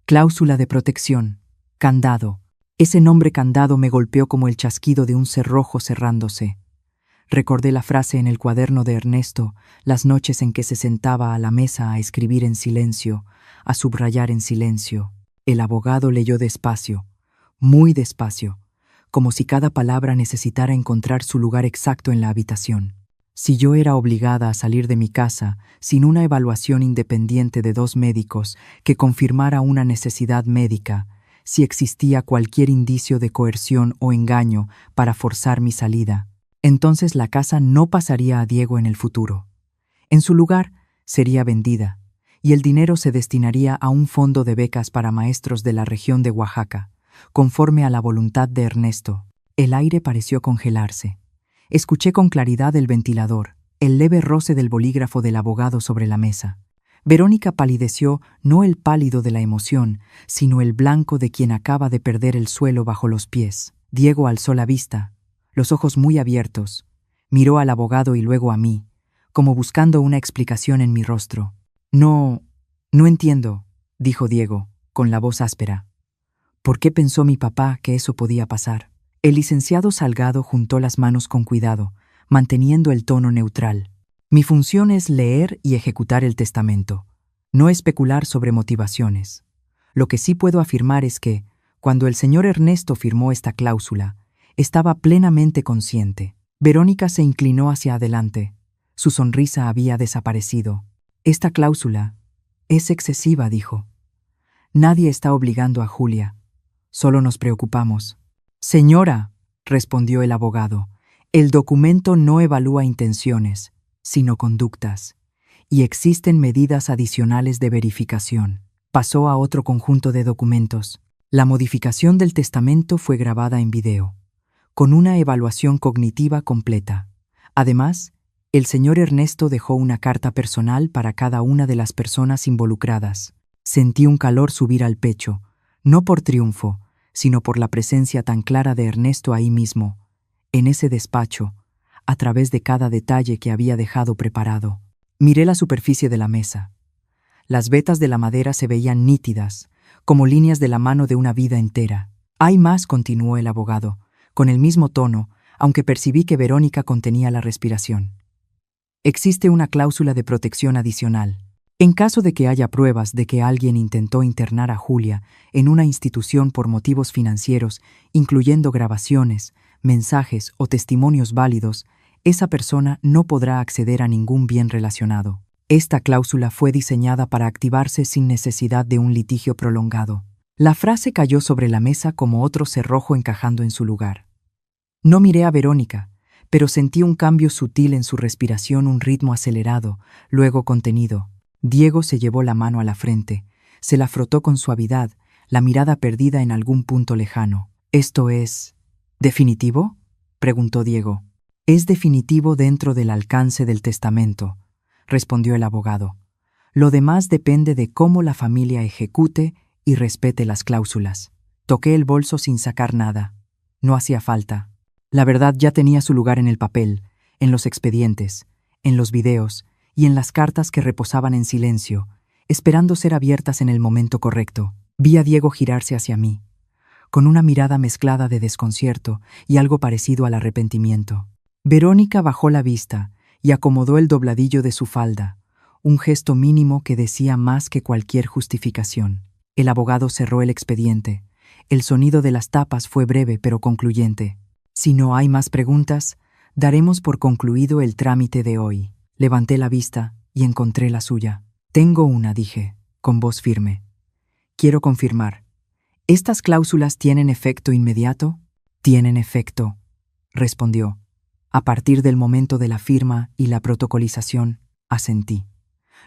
Cláusula de protección, candado. Ese nombre candado me golpeó como el chasquido de un cerrojo cerrándose. Recordé la frase en el cuaderno de Ernesto, las noches en que se sentaba a la mesa a escribir en silencio, a subrayar en silencio. El abogado leyó despacio, muy despacio, como si cada palabra necesitara encontrar su lugar exacto en la habitación. Si yo era obligada a salir de mi casa sin una evaluación independiente de 2 médicos que confirmara una necesidad médica, si existía cualquier indicio de coerción o engaño para forzar mi salida, Entonces la casa no pasaría a Diego en el futuro. En su lugar, sería vendida, y el dinero se destinaría a un fondo de becas para maestros de la región de Oaxaca, conforme a la voluntad de Ernesto. El aire pareció congelarse. Escuché con claridad el ventilador, el leve roce del bolígrafo del abogado sobre la mesa. Verónica palideció, no el pálido de la emoción, sino el blanco de quien acaba de perder el suelo bajo los pies. Diego alzó la vista, los ojos muy abiertos, miró al abogado y luego a mí, como buscando una explicación en mi rostro. No entiendo, dijo Diego, con la voz áspera. ¿Por qué pensó mi papá que eso podía pasar? El licenciado Salgado juntó las manos con cuidado, manteniendo el tono neutral. Mi función es leer y ejecutar el testamento, no especular sobre motivaciones. Lo que sí puedo afirmar es que, cuando el señor Ernesto firmó esta cláusula, estaba plenamente consciente. Verónica se inclinó hacia adelante. Su sonrisa había desaparecido. Esta cláusula es excesiva, dijo. Nadie está obligando a Julia. Solo nos preocupamos. Señora, respondió el abogado, el documento no evalúa intenciones, sino conductas, y existen medidas adicionales de verificación. Pasó a otro conjunto de documentos. La modificación del testamento fue grabada en video, con una evaluación cognitiva completa. Además, el señor Ernesto dejó una carta personal para cada una de las personas involucradas. Sentí un calor subir al pecho, no por triunfo, sino por la presencia tan clara de Ernesto ahí mismo, en ese despacho, a través de cada detalle que había dejado preparado. Miré la superficie de la mesa. Las vetas de la madera se veían nítidas, como líneas de la mano de una vida entera. Hay más, continuó el abogado, con el mismo tono, aunque percibí que Verónica contenía la respiración. Existe una cláusula de protección adicional. En caso de que haya pruebas de que alguien intentó internar a Julia en una institución por motivos financieros, incluyendo grabaciones, mensajes o testimonios válidos, esa persona no podrá acceder a ningún bien relacionado. Esta cláusula fue diseñada para activarse sin necesidad de un litigio prolongado. La frase cayó sobre la mesa como otro cerrojo encajando en su lugar. No miré a Verónica, pero sentí un cambio sutil en su respiración, un ritmo acelerado, luego contenido. Diego se llevó la mano a la frente, se la frotó con suavidad, la mirada perdida en algún punto lejano. ¿Esto es definitivo?, preguntó Diego. Es definitivo dentro del alcance del testamento, respondió el abogado. Lo demás depende de cómo la familia ejecute y respete las cláusulas. Toqué el bolso sin sacar nada. No hacía falta. La verdad ya tenía su lugar en el papel, en los expedientes, en los videos y en las cartas que reposaban en silencio, esperando ser abiertas en el momento correcto. Vi a Diego girarse hacia mí, con una mirada mezclada de desconcierto y algo parecido al arrepentimiento. Verónica bajó la vista y acomodó el dobladillo de su falda, un gesto mínimo que decía más que cualquier justificación. El abogado cerró el expediente. El sonido de las tapas fue breve pero concluyente. Si no hay más preguntas, daremos por concluido el trámite de hoy. Levanté la vista y encontré la suya. Tengo una, dije, con voz firme. Quiero confirmar. ¿Estas cláusulas tienen efecto inmediato? Tienen efecto, respondió. A partir del momento de la firma y la protocolización, asentí.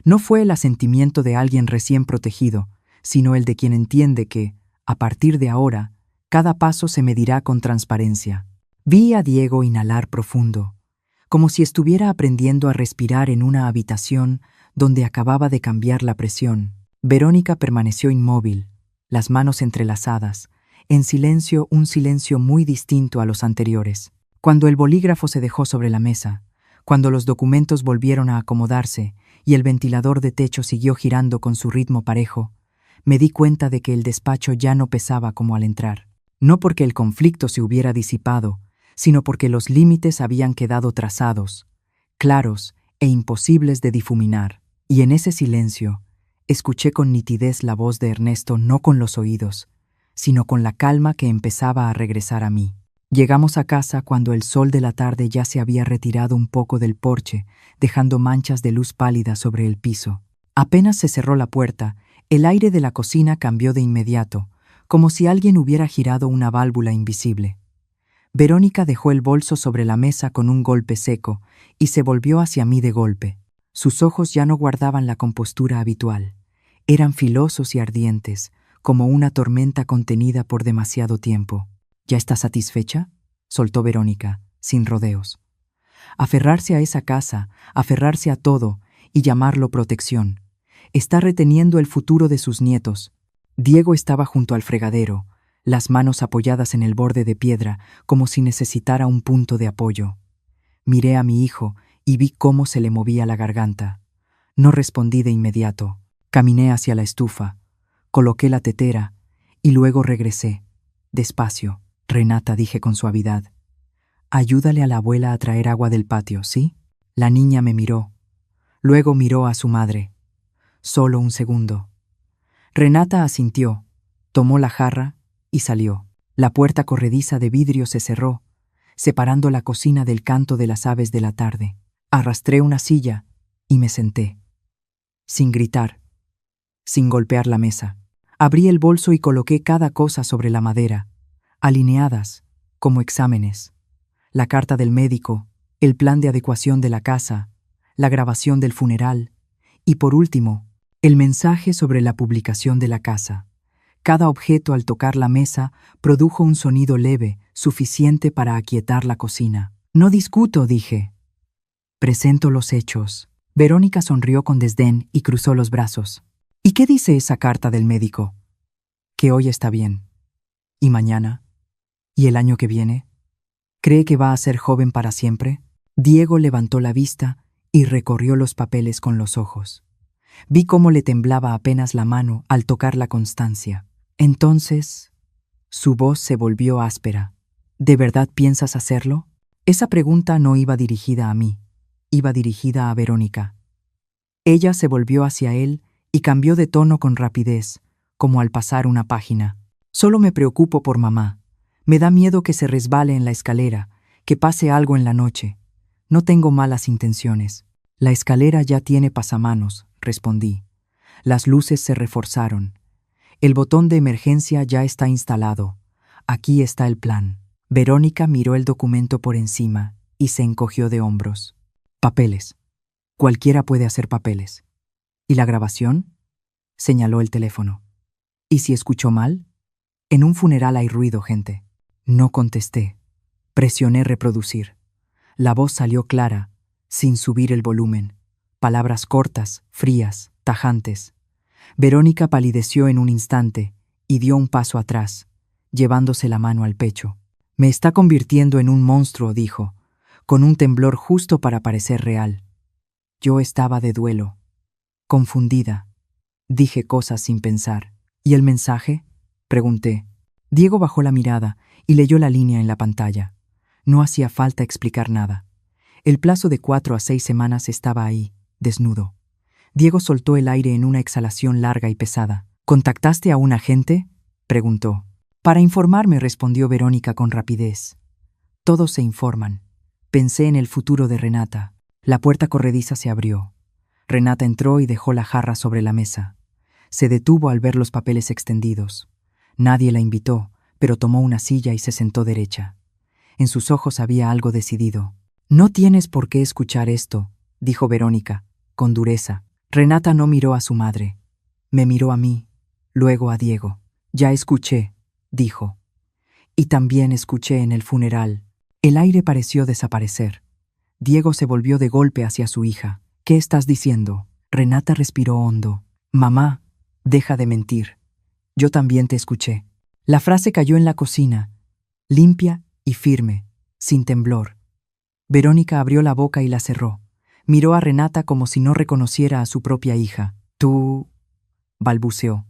No fue el asentimiento de alguien recién protegido, sino el de quien entiende que, a partir de ahora, cada paso se medirá con transparencia. Vi a Diego inhalar profundo, como si estuviera aprendiendo a respirar en una habitación donde acababa de cambiar la presión. Verónica permaneció inmóvil, las manos entrelazadas, en silencio, un silencio muy distinto a los anteriores. Cuando el bolígrafo se dejó sobre la mesa, cuando los documentos volvieron a acomodarse y el ventilador de techo siguió girando con su ritmo parejo, me di cuenta de que el despacho ya no pesaba como al entrar. No porque el conflicto se hubiera disipado, sino porque los límites habían quedado trazados, claros e imposibles de difuminar. Y en ese silencio, escuché con nitidez la voz de Ernesto, no con los oídos, sino con la calma que empezaba a regresar a mí. Llegamos a casa cuando el sol de la tarde ya se había retirado un poco del porche, dejando manchas de luz pálida sobre el piso. Apenas se cerró la puerta, el aire de la cocina cambió de inmediato, como si alguien hubiera girado una válvula invisible. Verónica dejó el bolso sobre la mesa con un golpe seco y se volvió hacia mí de golpe. Sus ojos ya no guardaban la compostura habitual. Eran filosos y ardientes, como una tormenta contenida por demasiado tiempo. ¿Ya está satisfecha?, soltó Verónica, sin rodeos. Aferrarse a esa casa, aferrarse a todo y llamarlo protección. Está reteniendo el futuro de sus nietos. Diego estaba junto al fregadero, las manos apoyadas en el borde de piedra, como si necesitara un punto de apoyo. Miré a mi hijo y vi cómo se le movía la garganta. No respondí de inmediato. Caminé hacia la estufa, coloqué la tetera y luego regresé. Despacio. Renata, dije con suavidad. Ayúdale a la abuela a traer agua del patio, ¿sí? La niña me miró. Luego miró a su madre. Solo un segundo. Renata asintió, tomó la jarra y salió. La puerta corrediza de vidrio se cerró, separando la cocina del canto de las aves de la tarde. Arrastré una silla y me senté. Sin gritar, sin golpear la mesa. Abrí el bolso y coloqué cada cosa sobre la madera, alineadas, como exámenes. La carta del médico, el plan de adecuación de la casa, la grabación del funeral y, por último, el mensaje sobre la publicación de la casa. Cada objeto al tocar la mesa produjo un sonido leve, suficiente para aquietar la cocina. No discuto, dije. Presento los hechos. Verónica sonrió con desdén y cruzó los brazos. ¿Y qué dice esa carta del médico? Que hoy está bien. ¿Y mañana? ¿Y el año que viene? ¿Cree que va a ser joven para siempre? Diego levantó la vista y recorrió los papeles con los ojos. Vi cómo le temblaba apenas la mano al tocar la constancia. Entonces, su voz se volvió áspera. ¿De verdad piensas hacerlo? Esa pregunta no iba dirigida a mí, iba dirigida a Verónica. Ella se volvió hacia él y cambió de tono con rapidez, como al pasar una página. Solo me preocupo por mamá. Me da miedo que se resbale en la escalera, que pase algo en la noche. No tengo malas intenciones. La escalera ya tiene pasamanos, respondí. Las luces se reforzaron. El botón de emergencia ya está instalado. Aquí está el plan. Verónica miró el documento por encima y se encogió de hombros. Papeles. Cualquiera puede hacer papeles. ¿Y la grabación? Señaló el teléfono. ¿Y si escuchó mal? En un funeral hay ruido, gente. No contesté. Presioné reproducir. La voz salió clara, sin subir el volumen. Palabras cortas, frías, tajantes. Verónica palideció en un instante y dio un paso atrás, llevándose la mano al pecho. Me está convirtiendo en un monstruo, dijo, con un temblor justo para parecer real. Yo estaba de duelo. Confundida. Dije cosas sin pensar. ¿Y el mensaje?, pregunté. Diego bajó la mirada y leyó la línea en la pantalla. No hacía falta explicar nada. El plazo de 4 a 6 semanas estaba ahí, desnudo. Diego soltó el aire en una exhalación larga y pesada. ¿Contactaste a un agente?, preguntó. Para informarme, respondió Verónica con rapidez. Todos se informan. Pensé en el futuro de Renata. La puerta corrediza se abrió. Renata entró y dejó la jarra sobre la mesa. Se detuvo al ver los papeles extendidos. Nadie la invitó, pero tomó una silla y se sentó derecha. En sus ojos había algo decidido. No tienes por qué escuchar esto, dijo Verónica, con dureza. Renata no miró a su madre. Me miró a mí, luego a Diego. Ya escuché, dijo. Y también escuché en el funeral. El aire pareció desaparecer. Diego se volvió de golpe hacia su hija. ¿Qué estás diciendo? Renata respiró hondo. Mamá, deja de mentir. Yo también te escuché. La frase cayó en la cocina, limpia y firme, sin temblor. Verónica abrió la boca y la cerró. Miró a Renata como si no reconociera a su propia hija. «¿Tú?», balbuceó.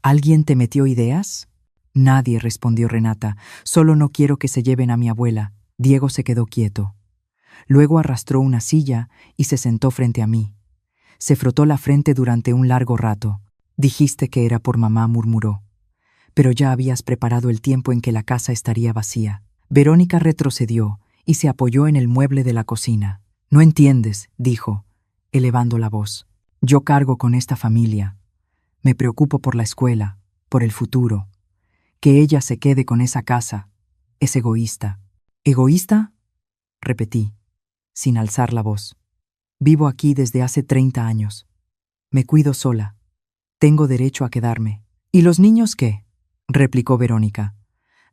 «¿Alguien te metió ideas?» «Nadie», respondió Renata. «Solo no quiero que se lleven a mi abuela». Diego se quedó quieto. Luego arrastró una silla y se sentó frente a mí. Se frotó la frente durante un largo rato. «Dijiste que era por mamá», murmuró. «Pero ya habías preparado el tiempo en que la casa estaría vacía». Verónica retrocedió y se apoyó en el mueble de la cocina. «No entiendes», dijo, elevando la voz. «Yo cargo con esta familia. Me preocupo por la escuela, por el futuro. Que ella se quede con esa casa es egoísta». ¿Egoísta? Repetí, sin alzar la voz. Vivo aquí desde hace 30 años. Me cuido sola. Tengo derecho a quedarme. ¿Y los niños qué? Replicó Verónica.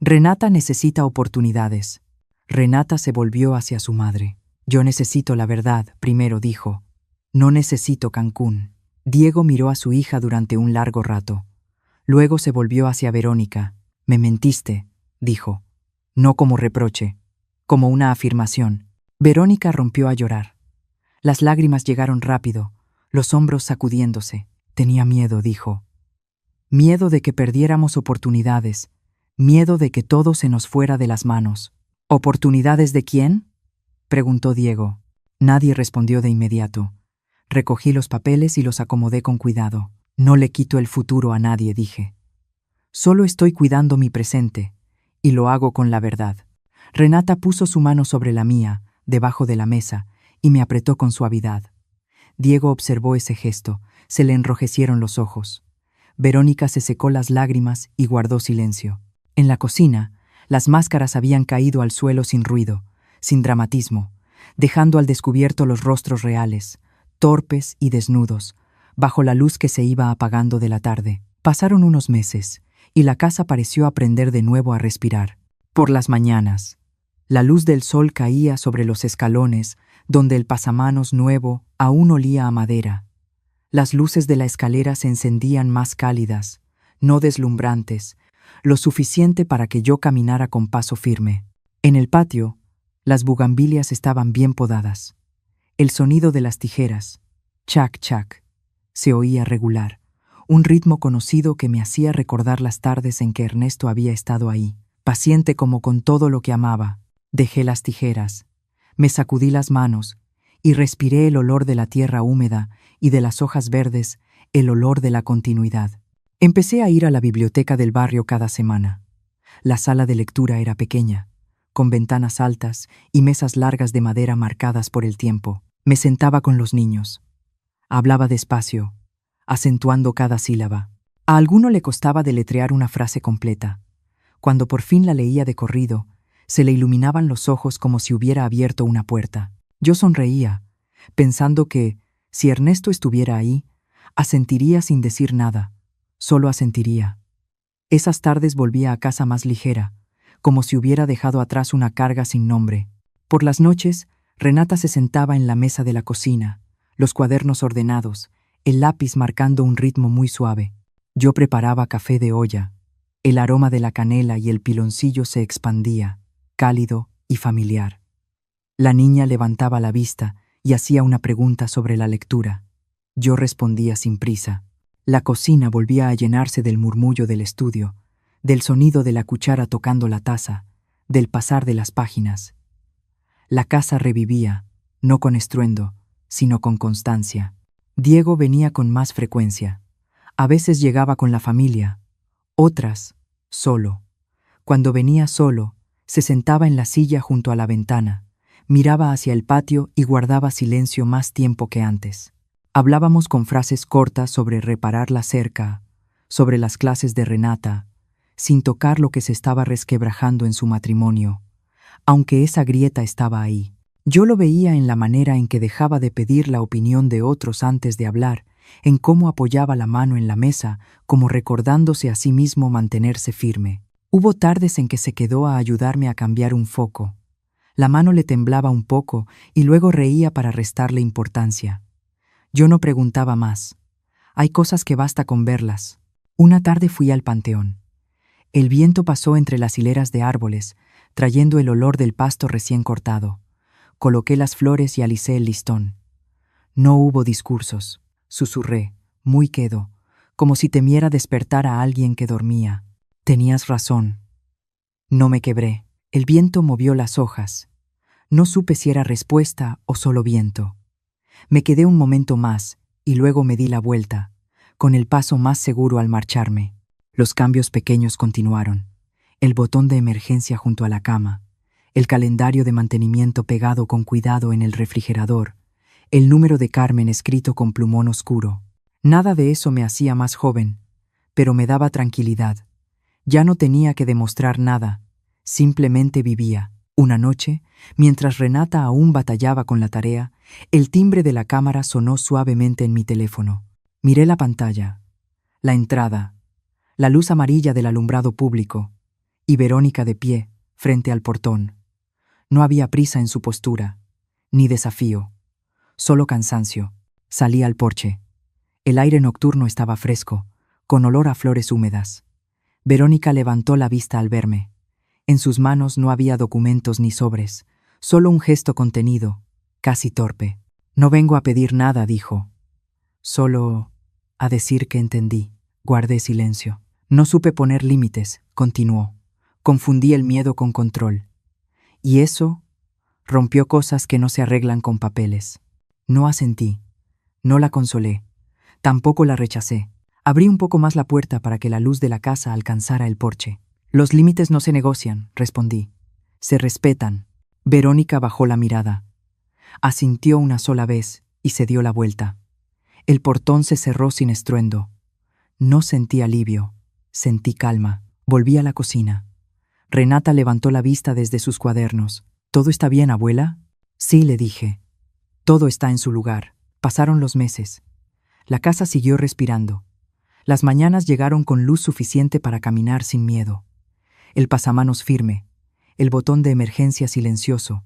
Renata necesita oportunidades. Renata se volvió hacia su madre. Yo necesito la verdad, primero dijo. No necesito Cancún. Diego miró a su hija durante un largo rato. Luego se volvió hacia Verónica. Me mentiste, dijo. No como reproche, como una afirmación. Verónica rompió a llorar. Las lágrimas llegaron rápido, los hombros sacudiéndose. Tenía miedo, dijo. Miedo de que perdiéramos oportunidades, miedo de que todo se nos fuera de las manos. ¿Oportunidades de quién? Preguntó Diego. Nadie respondió de inmediato. Recogí los papeles y los acomodé con cuidado. No le quito el futuro a nadie, dije. Solo estoy cuidando mi presente, y lo hago con la verdad. Renata puso su mano sobre la mía, debajo de la mesa, y me apretó con suavidad. Diego observó ese gesto, se le enrojecieron los ojos. Verónica se secó las lágrimas y guardó silencio. En la cocina, las máscaras habían caído al suelo sin ruido, sin dramatismo, dejando al descubierto los rostros reales, torpes y desnudos, bajo la luz que se iba apagando de la tarde. Pasaron unos meses, y la casa pareció aprender de nuevo a respirar. Por las mañanas, la luz del sol caía sobre los escalones, donde el pasamanos nuevo aún olía a madera. Las luces de la escalera se encendían más cálidas, no deslumbrantes, lo suficiente para que yo caminara con paso firme. En el patio, las bugambilias estaban bien podadas. El sonido de las tijeras, chac chac, se oía regular, un ritmo conocido que me hacía recordar las tardes en que Ernesto había estado ahí, paciente como con todo lo que amaba. Dejé las tijeras, me sacudí las manos y respiré el olor de la tierra húmeda y de las hojas verdes, el olor de la continuidad. Empecé a ir a la biblioteca del barrio cada semana. La sala de lectura era pequeña, con ventanas altas y mesas largas de madera marcadas por el tiempo. Me sentaba con los niños. Hablaba despacio, acentuando cada sílaba. A alguno le costaba deletrear una frase completa. Cuando por fin la leía de corrido, se le iluminaban los ojos como si hubiera abierto una puerta. Yo sonreía, pensando que, si Ernesto estuviera ahí, asentiría sin decir nada, solo asentiría. Esas tardes volvía a casa más ligera, como si hubiera dejado atrás una carga sin nombre. Por las noches, Renata se sentaba en la mesa de la cocina, los cuadernos ordenados, el lápiz marcando un ritmo muy suave. Yo preparaba café de olla. El aroma de la canela y el piloncillo se expandía, cálido y familiar. La niña levantaba la vista y hacía una pregunta sobre la lectura. Yo respondía sin prisa. La cocina volvía a llenarse del murmullo del estudio, del sonido de la cuchara tocando la taza, del pasar de las páginas. La casa revivía, no con estruendo, sino con constancia. Diego venía con más frecuencia. A veces llegaba con la familia, otras, solo. Cuando venía solo, se sentaba en la silla junto a la ventana, miraba hacia el patio y guardaba silencio más tiempo que antes. Hablábamos con frases cortas sobre reparar la cerca, sobre las clases de Renata, sin tocar lo que se estaba resquebrajando en su matrimonio, aunque esa grieta estaba ahí. Yo lo veía en la manera en que dejaba de pedir la opinión de otros antes de hablar, en cómo apoyaba la mano en la mesa, como recordándose a sí mismo mantenerse firme. Hubo tardes en que se quedó a ayudarme a cambiar un foco. La mano le temblaba un poco y luego reía para restarle importancia. Yo no preguntaba más. Hay cosas que basta con verlas. Una tarde fui al panteón. El viento pasó entre las hileras de árboles, trayendo el olor del pasto recién cortado. Coloqué las flores y alicé el listón. No hubo discursos. Susurré, muy quedo, como si temiera despertar a alguien que dormía. Tenías razón. No me quebré. El viento movió las hojas. No supe si era respuesta o solo viento. Me quedé un momento más y luego me di la vuelta, con el paso más seguro al marcharme. Los cambios pequeños continuaron. El botón de emergencia junto a la cama, el calendario de mantenimiento pegado con cuidado en el refrigerador, el número de Carmen escrito con plumón oscuro. Nada de eso me hacía más joven, pero me daba tranquilidad. Ya no tenía que demostrar nada, simplemente vivía. Una noche, mientras Renata aún batallaba con la tarea, el timbre de la cámara sonó suavemente en mi teléfono. Miré la pantalla, la entrada, la luz amarilla del alumbrado público, y Verónica de pie, frente al portón. No había prisa en su postura, ni desafío, solo cansancio. Salí al porche. El aire nocturno estaba fresco, con olor a flores húmedas. Verónica levantó la vista al verme. En sus manos no había documentos ni sobres, solo un gesto contenido, casi torpe. No vengo a pedir nada, dijo. Solo a decir que entendí. Guardé silencio. No supe poner límites, continuó. Confundí el miedo con control. Y eso rompió cosas que no se arreglan con papeles. No asentí. No la consolé. Tampoco la rechacé. Abrí un poco más la puerta para que la luz de la casa alcanzara el porche. Los límites no se negocian, respondí. Se respetan. Verónica bajó la mirada. Asintió una sola vez y se dio la vuelta. El portón se cerró sin estruendo. No sentí alivio, sentí calma. Volví a la cocina. Renata levantó la vista desde sus cuadernos. ¿Todo está bien, abuela? Sí, le dije. Todo está en su lugar. Pasaron los meses. La casa siguió respirando. Las mañanas llegaron con luz suficiente para caminar sin miedo. El pasamanos firme, el botón de emergencia silencioso,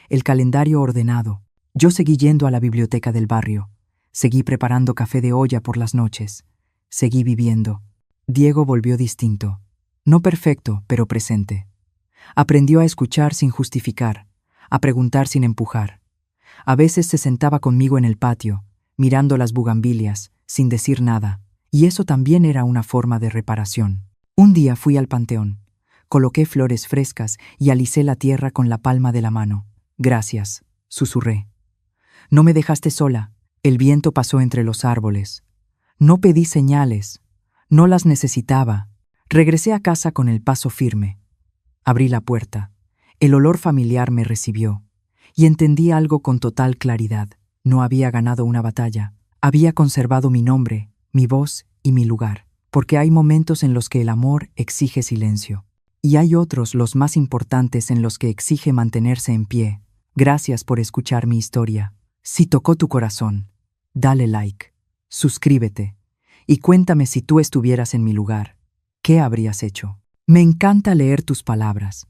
el calendario ordenado. Yo seguí yendo a la biblioteca del barrio. Seguí preparando café de olla por las noches. Seguí viviendo. Diego volvió distinto. No perfecto, pero presente. Aprendió a escuchar sin justificar, a preguntar sin empujar. A veces se sentaba conmigo en el patio, mirando las bugambilias, sin decir nada, y eso también era una forma de reparación. Un día fui al panteón, coloqué flores frescas y alisé la tierra con la palma de la mano. Gracias, susurré. No me dejaste sola. El viento pasó entre los árboles. No pedí señales, no las necesitaba. Regresé a casa con el paso firme. Abrí la puerta. El olor familiar me recibió, y entendí algo con total claridad. No había ganado una batalla. Había conservado mi nombre, mi voz y mi lugar, porque hay momentos en los que el amor exige silencio, y hay otros, los más importantes, en los que exige mantenerse en pie. Gracias por escuchar mi historia. Si tocó tu corazón, dale like, suscríbete, y cuéntame si tú estuvieras en mi lugar. ¿Qué habrías hecho? Me encanta leer tus palabras,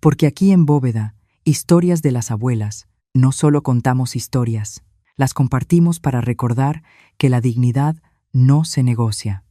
porque aquí en Bóveda, Historias de las Abuelas, no solo contamos historias, las compartimos para recordar que la dignidad no se negocia.